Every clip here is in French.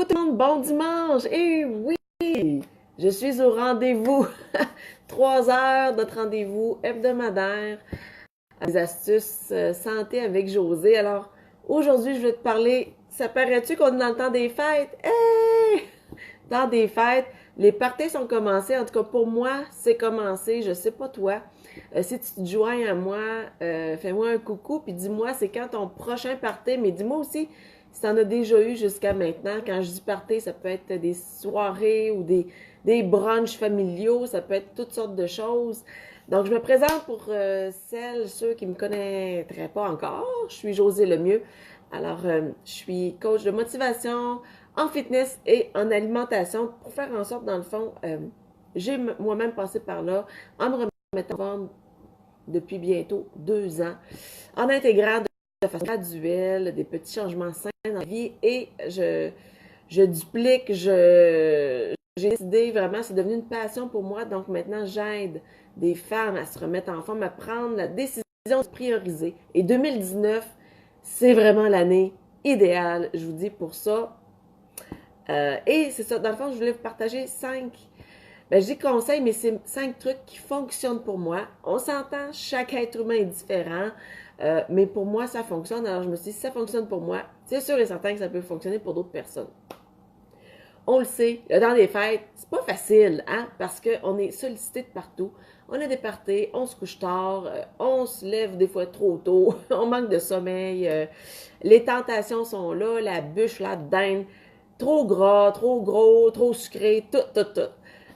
tout le monde, bon dimanche! Et oui, je suis au rendez-vous. 3 heures de rendez-vous hebdomadaire. Des astuces santé avec Josée. Alors, aujourd'hui, je vais te parler. Ça paraît-tu qu'on est dans le temps des fêtes? Hey! Dans des fêtes, les parties sont commencées. En tout cas, pour moi, c'est commencé. Je sais pas toi. Si tu te joins à moi, fais-moi un coucou, puis dis-moi c'est quand ton prochain party. Mais dis-moi aussi si tu en as déjà eu jusqu'à maintenant. Quand je dis party, ça peut être des soirées ou des brunchs familiaux. Ça peut être toutes sortes de choses. Donc, je me présente pour ceux qui ne me connaîtraient pas encore. Je suis Josée Lemieux. Alors, je suis coach de motivation en fitness et en alimentation pour faire en sorte, dans le fond, j'ai moi-même passé par là en me remettant en forme depuis bientôt 2 ans, en intégrant de façon graduelle des petits changements sains dans la vie et je duplique, j'ai décidé vraiment, c'est devenu une passion pour moi, donc maintenant j'aide des femmes à se remettre en forme, à prendre la décision de prioriser. Et 2019, c'est vraiment l'année idéale, je vous dis, pour ça. Et c'est ça, dans le fond, je voulais vous partager 5, je dis conseils, mais c'est 5 trucs qui fonctionnent pour moi. On s'entend, chaque être humain est différent, mais pour moi, ça fonctionne. Alors, je me suis dit, si ça fonctionne pour moi, c'est sûr et certain que ça peut fonctionner pour d'autres personnes. On le sait, le temps des fêtes, c'est pas facile, hein, parce qu'on est sollicité de partout. On a des parties, on se couche tard, on se lève des fois trop tôt, on manque de sommeil, les tentations sont là, la bûche, la dinde, trop gras, trop gros, trop sucré, tout.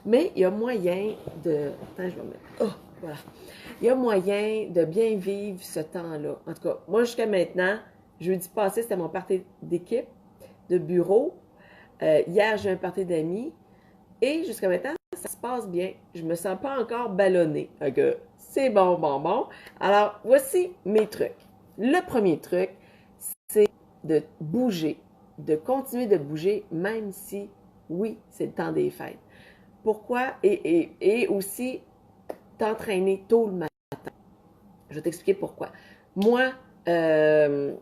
Mais il y a moyen de... Attends, je vais mettre... Oh, voilà. Il y a moyen de bien vivre ce temps-là. En tout cas, moi, jusqu'à maintenant, jeudi passé, c'était mon party d'équipe, de bureau. Hier, j'ai un party d'amis. Et jusqu'à maintenant, ça se passe bien. Je me sens pas encore ballonnée. Donc, c'est bon. Alors, voici mes trucs. Le premier truc, c'est de bouger, de continuer de bouger, même si, oui, c'est le temps des fêtes. Pourquoi? Et aussi, t'entraîner tôt le matin. Je vais t'expliquer pourquoi. Moi, j'ai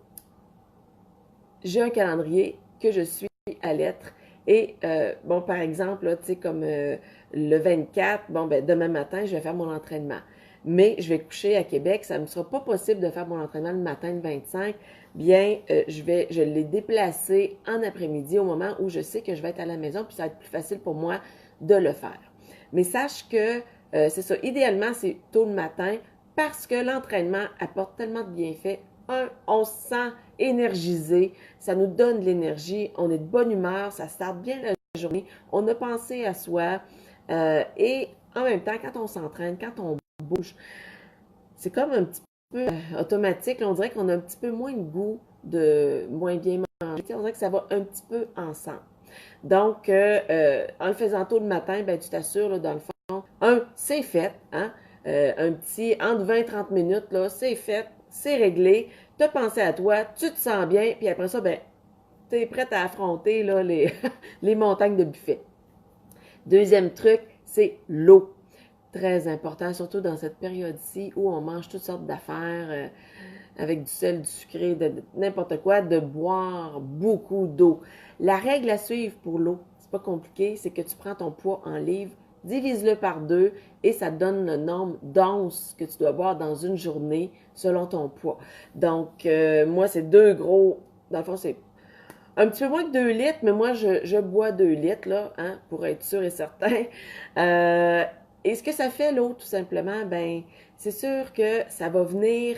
un calendrier que je suis à lettres. Et, bon, par exemple, tu sais, comme le 24, bon, ben, demain matin, je vais faire mon entraînement. Mais je vais coucher à Québec, ça ne me sera pas possible de faire mon entraînement le matin le 25. Bien, je l'ai déplacé en après-midi au moment où je sais que je vais être à la maison, puis ça va être plus facile pour moi de le faire. Mais sache que, c'est ça, idéalement, c'est tôt le matin parce que l'entraînement apporte tellement de bienfaits. On se sent énergisé, ça nous donne de l'énergie, on est de bonne humeur, ça starte bien la journée, on a pensé à soi et en même temps, quand on s'entraîne, quand on bouge, c'est comme un petit peu automatique, on dirait qu'on a un petit peu moins de goût de moins bien manger, on dirait que ça va un petit peu ensemble. Donc, en le faisant tôt le matin, ben, tu t'assures, là, dans le fond, c'est fait, hein? Un petit, entre 20 et 30 minutes, là, c'est fait, c'est réglé, tu as pensé à toi, tu te sens bien, puis après ça, ben, tu es prête à affronter là, les montagnes de buffet. Deuxième truc, c'est l'eau. Très important, surtout dans cette période-ci où on mange toutes sortes d'affaires avec du sel, du sucré, de n'importe quoi, de boire beaucoup d'eau. La règle à suivre pour l'eau, c'est pas compliqué, c'est que tu prends ton poids en livres, divise-le par 2 et ça te donne le nombre d'onces que tu dois boire dans une journée selon ton poids. Donc, moi, c'est 2 gros, dans le fond, c'est un petit peu moins que 2 litres, mais moi, je bois 2 litres, là, hein, pour être sûr et certain. Euh, et ce que ça fait, l'eau, tout simplement, ben, c'est sûr que ça va venir...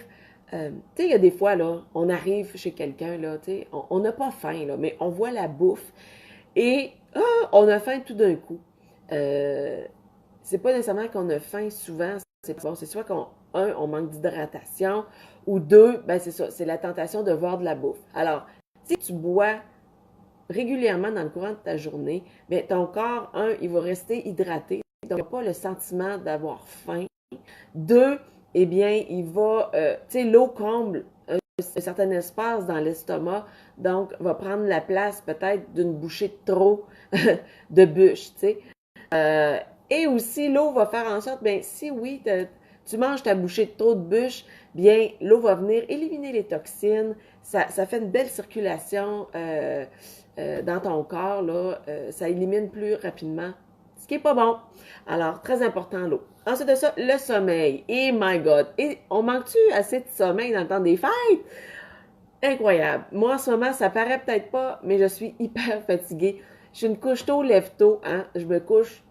tu sais, il y a des fois, là, on arrive chez quelqu'un, là, tu sais, on n'a pas faim, là, mais on voit la bouffe et on a faim tout d'un coup. C'est pas nécessairement qu'on a faim souvent, c'est bon, c'est soit on manque d'hydratation, ou 2, ben c'est ça, c'est la tentation de voir de la bouffe. Alors, si tu bois régulièrement dans le courant de ta journée, bien, ton corps, il va rester hydraté, donc il n'a pas le sentiment d'avoir faim. 2, eh bien, il va, tu sais, l'eau comble un certain espace dans l'estomac, donc va prendre la place peut-être d'une bouchée de trop de bûche, tu sais. Et aussi, l'eau va faire en sorte, bien, si oui, tu manges ta bouchée de trop de bûche, bien, l'eau va venir éliminer les toxines, ça fait une belle circulation dans ton corps, là, ça élimine plus rapidement, ce qui est pas bon. Alors, très important, l'eau. Ensuite de ça, le sommeil. Et my God! Et on manque-tu assez de sommeil dans le temps des fêtes? Incroyable. Moi, en ce moment, ça paraît peut-être pas, mais je suis hyper fatiguée. Je suis une couche tôt, lève tôt, hein. Je me couche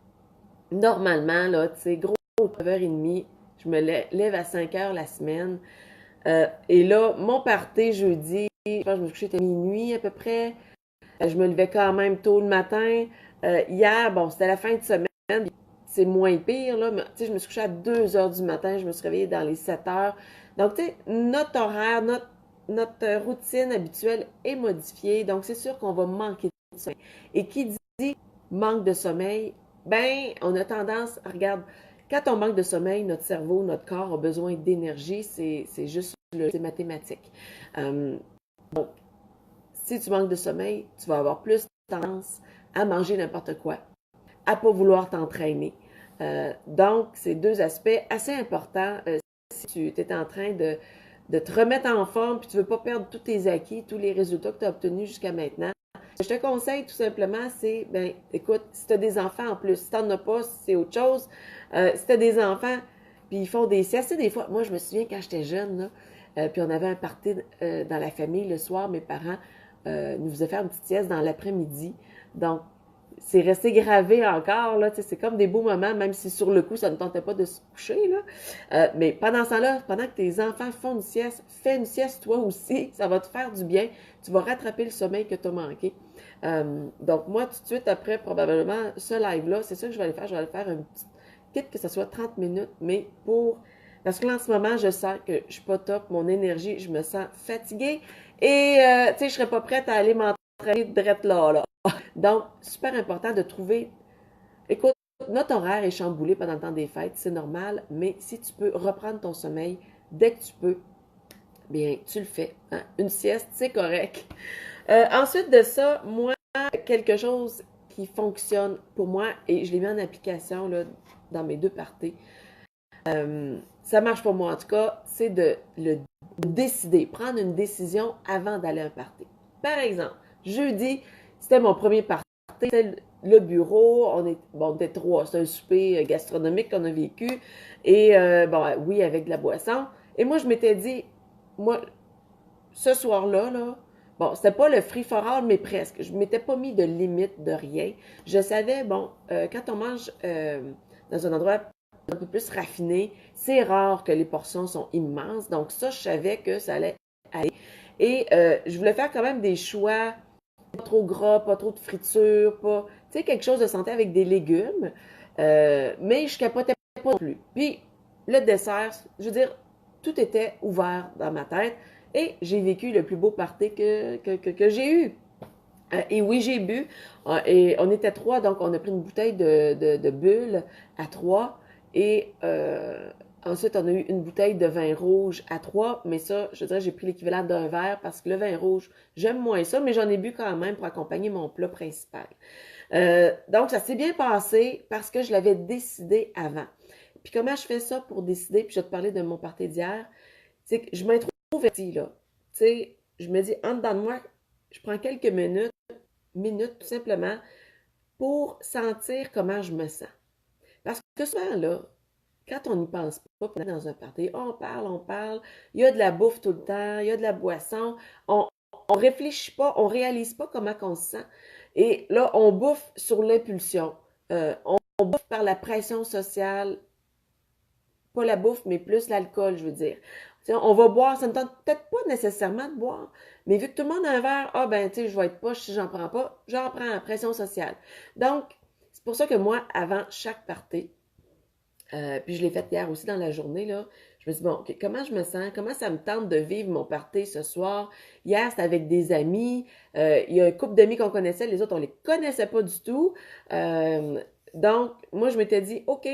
normalement, là, tu sais, gros 9h30. Je me lève à 5h la semaine. Et là, mon party jeudi, je pense que je me suis couchée à minuit à peu près. Je me levais quand même tôt le matin. Hier, bon, c'était la fin de semaine. C'est moins pire, là. Mais, tu sais, je me suis couchée à 2h du matin. Je me suis réveillée dans les 7h. Donc, tu sais, notre horaire, notre routine habituelle est modifiée. Donc, c'est sûr qu'on va manquer de sommeil. Et qui dit manque de sommeil, ben, on a tendance, regarde, quand on manque de sommeil, notre cerveau, notre corps a besoin d'énergie. C'est juste, c'est mathématique. Donc, si tu manques de sommeil, tu vas avoir plus tendance à manger n'importe quoi, à pas vouloir t'entraîner. Donc, c'est deux aspects assez importants si tu es en train de te remettre en forme puis tu veux pas perdre tous tes acquis, tous les résultats que tu as obtenus jusqu'à maintenant. Ce que je te conseille tout simplement, c'est, ben, écoute, si tu as des enfants en plus, si tu n'en as pas, c'est autre chose. Si tu as des enfants, puis ils font des siestes, des fois, moi je me souviens quand j'étais jeune, là, puis on avait un party dans la famille le soir, mes parents nous faisaient faire une petite sieste dans l'après-midi. Donc, c'est resté gravé encore, là, c'est comme des beaux moments, même si sur le coup, ça ne tentait pas de se coucher, là. Mais pendant ce temps-là, pendant que tes enfants font une sieste, fais une sieste toi aussi, ça va te faire du bien, tu vas rattraper le sommeil que tu as manqué. Donc, moi, tout de suite après, probablement, ce live-là, c'est ça que je vais aller faire, je vais aller faire un petit, quitte que ce soit 30 minutes, mais parce que là, en ce moment, je sens que je suis pas top, mon énergie, je me sens fatiguée, et, tu sais, je serais pas prête à aller m'entraîner drette là. Donc, super important de trouver. Écoute, notre horaire est chamboulé pendant le temps des fêtes, c'est normal, mais si tu peux reprendre ton sommeil dès que tu peux, bien, tu le fais. Hein? Une sieste, c'est correct. Ensuite de ça, moi, quelque chose qui fonctionne pour moi, et je l'ai mis en application là, dans mes deux parties, ça marche pour moi en tout cas, c'est de le décider, prendre une décision avant d'aller à un party. Par exemple, jeudi, c'était mon premier party, c'était le bureau, on était trois, c'est un souper gastronomique qu'on a vécu, et bon, oui, avec de la boisson. Et moi, je m'étais dit, moi, ce soir-là, là, bon, c'était pas le free for all, mais presque. Je m'étais pas mis de limite de rien. Je savais, bon, quand on mange dans un endroit un peu plus raffiné, c'est rare que les portions sont immenses. Donc ça, je savais que ça allait aller. Et je voulais faire quand même des choix pas trop gras, pas trop de friture, pas, tu sais, quelque chose de santé avec des légumes. Mais je capotais pas non plus. Puis le dessert, je veux dire, tout était ouvert dans ma tête et j'ai vécu le plus beau party que j'ai eu. Et oui, j'ai bu. Et on était trois, donc on a pris une bouteille de bulles à trois. Et ensuite, on a eu une bouteille de vin rouge à trois. Mais ça, je dirais, j'ai pris l'équivalent d'un verre parce que le vin rouge, j'aime moins ça, mais j'en ai bu quand même pour accompagner mon plat principal. Donc, ça s'est bien passé parce que je l'avais décidé avant. Puis comment je fais ça pour décider? Puis je vais te parler de mon party d'hier. C'est que je m'introvertis, là. Tu sais, je me dis, en dedans de moi, je prends quelques minutes tout simplement pour sentir comment je me sens. Parce que souvent, là, quand on n'y pense pas, on est dans un party, on parle, il y a de la bouffe tout le temps, il y a de la boisson, on réfléchit pas, on réalise pas comment on se sent. Et là, on bouffe sur l'impulsion. On bouffe par la pression sociale, pas la bouffe, mais plus l'alcool, je veux dire. T'sais, on va boire, ça ne tente peut-être pas nécessairement de boire, mais vu que tout le monde a un verre, ah ben, tu sais, je vais être poche si j'en prends pas, j'en prends à pression sociale. Donc, c'est pour ça que moi, avant chaque party, puis je l'ai fait hier aussi dans la journée, là, je me dis, bon, OK, comment je me sens, comment ça me tente de vivre mon party ce soir. Hier, c'était avec des amis, il y a un couple d'amis qu'on connaissait, les autres, on les connaissait pas du tout. Donc, moi, je m'étais dit, OK,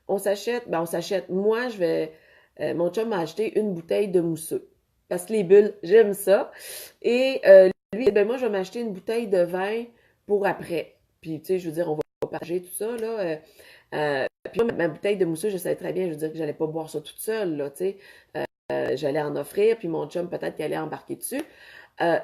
on s'achète, ben on s'achète. Moi, mon chum m'a acheté une bouteille de mousseux. Parce que les bulles, j'aime ça. Et lui, ben moi, je vais m'acheter une bouteille de vin pour après. Puis, tu sais, je veux dire, on va partager tout ça, là. Puis moi, ma bouteille de mousseux, je savais très bien, je veux dire que j'allais pas boire ça toute seule, là, tu sais. J'allais en offrir, puis mon chum, peut-être qu'il allait embarquer dessus.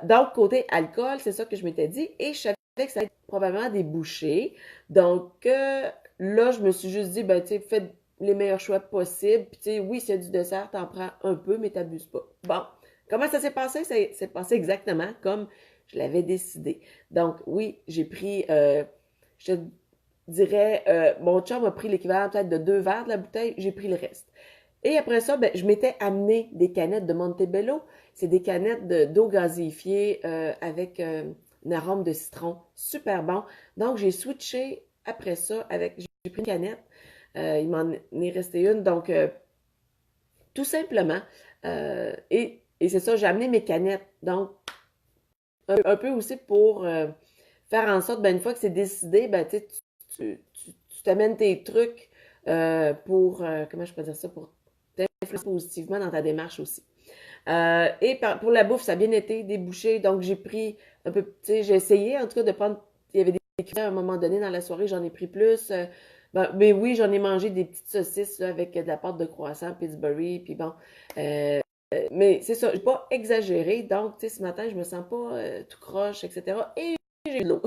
Donc, côté alcool, c'est ça que je m'étais dit. Et je savais que ça allait être probablement des bouchées. Donc, là, je me suis juste dit, ben, tu sais, fais les meilleurs choix possibles. Puis, tu sais, oui, s'il y a du dessert, t'en prends un peu, mais t'abuses pas. Bon, comment ça s'est passé? Ça s'est passé exactement comme je l'avais décidé. Donc, oui, j'ai pris, je te dirais, mon chum a pris l'équivalent peut-être de 2 verres de la bouteille, j'ai pris le reste. Et après ça, ben, je m'étais amené des canettes de Montebello. C'est des canettes d'eau gazéifiée avec un arôme de citron. Super bon. Donc, j'ai switché après ça avec, j'ai pris une canette. Il m'en est resté une. Donc, tout simplement. Et c'est ça, j'ai amené mes canettes. Donc, un peu aussi pour faire en sorte, ben, une fois que c'est décidé, ben, tu t'amènes tes trucs pour, comment je peux dire ça, pour t'influencer positivement dans ta démarche aussi. Pour la bouffe, ça a bien été débouché, donc j'ai pris un peu, tu sais, j'ai essayé en tout cas de prendre, il y avait des cuillères à un moment donné dans la soirée, j'en ai pris plus. Mais oui, j'en ai mangé des petites saucisses là, avec de la pâte de croissant, Pillsbury, puis bon. euh, mais c'est ça, j'ai pas exagéré, donc, tu sais, ce matin, je me sens pas tout croche, etc. Et j'ai eu de l'eau.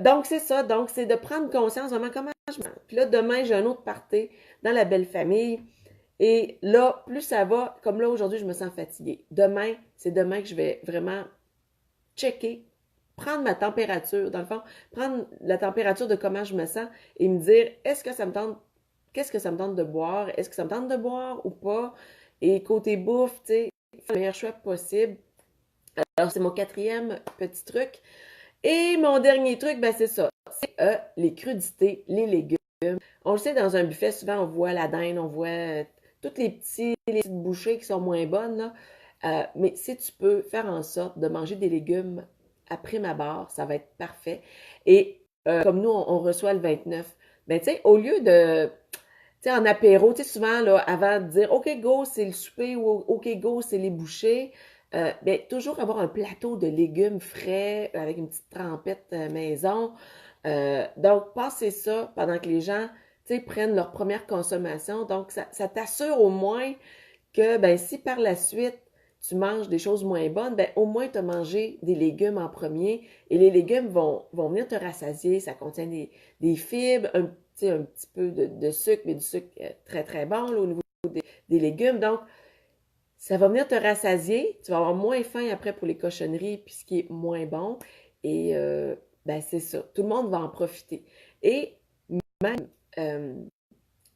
Donc, c'est ça. Donc, c'est de prendre conscience vraiment comment je me sens. Puis là, demain, j'ai un autre party dans la belle famille. Et là, plus ça va, comme là, aujourd'hui, je me sens fatiguée. Demain, c'est demain que je vais vraiment checker, prendre ma température, dans le fond, prendre la température de comment je me sens et me dire, est-ce que ça me tente, qu'est-ce que ça me tente de boire? Est-ce que ça me tente de boire ou pas? Et côté bouffe, tu sais, faire le meilleur choix possible. Alors, c'est mon quatrième petit truc. Et mon dernier truc, ben c'est ça. C'est les crudités, les légumes. On le sait, dans un buffet, souvent, on voit la dinde, on voit toutes les petites bouchées qui sont moins bonnes, là. Mais si tu peux faire en sorte de manger des légumes après ma barre, ça va être parfait. Et comme nous, on reçoit le 29, ben tu sais, au lieu de, tu sais, en apéro, tu sais, souvent, là, avant de dire, OK, go, c'est le souper ou OK, go, c'est les bouchées, ben, toujours avoir un plateau de légumes frais avec une petite trempette maison. Donc, passez ça pendant que les gens, tu sais, prennent leur première consommation. Donc, ça t'assure au moins que, ben, si par la suite, tu manges des choses moins bonnes, ben, au moins, tu as mangé des légumes en premier et les légumes vont venir te rassasier. Ça contient des fibres, tu sais, un petit peu de sucre, mais du sucre très, très bon là, au niveau des légumes. Donc, ça va venir te rassasier. Tu vas avoir moins faim après pour les cochonneries, puis ce qui est moins bon. Et ben c'est ça. Tout le monde va en profiter. Et même, tu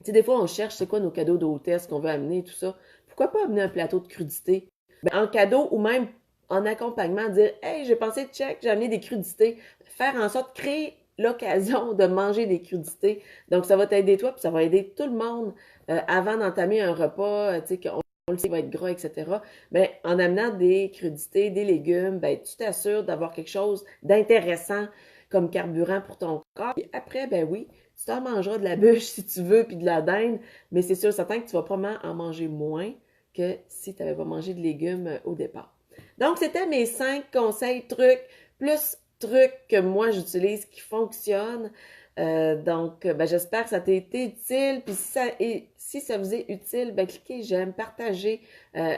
sais, des fois, on cherche c'est quoi nos cadeaux d'hôtesse qu'on veut amener, tout ça. Pourquoi pas amener un plateau de crudités? Ben, en cadeau ou même en accompagnement, dire hey, j'ai pensé check, j'ai amené des crudités. Faire en sorte de créer l'occasion de manger des crudités. Donc, ça va t'aider toi, puis ça va aider tout le monde avant d'entamer un repas, tu sais, qu'on le sait, va être gras, etc. Mais en amenant des crudités, des légumes, ben, tu t'assures d'avoir quelque chose d'intéressant comme carburant pour ton corps. Et après, ben oui, tu t'en mangeras de la bûche si tu veux, puis de la dinde, mais c'est sûr, certain que tu vas probablement en manger moins que si tu n'avais pas mangé de légumes au départ. Donc, c'était mes 5 conseils, trucs, plus trucs que moi j'utilise qui fonctionnent. Donc, ben, j'espère que ça t'a été utile. Puis si ça vous est utile, ben, cliquez j'aime, partagez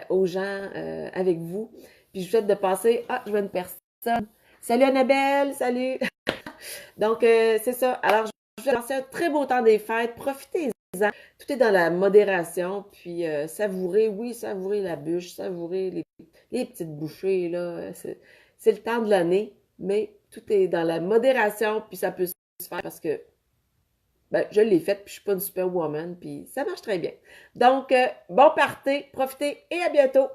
aux gens avec vous. Puis je vous souhaite de passer. Ah, je vois une personne. Salut Annabelle, salut. Donc, c'est ça. Alors, je vous souhaite un très beau temps des fêtes. Profitez-en. Tout est dans la modération. Puis, savourez, oui, savourez la bûche, savourez les petites bouchées, là. C'est le temps de l'année, mais tout est dans la modération. Puis, ça peut se faire parce que ben, je l'ai faite, puis je suis pas une superwoman, puis ça marche très bien. Donc, bon party, profitez et à bientôt!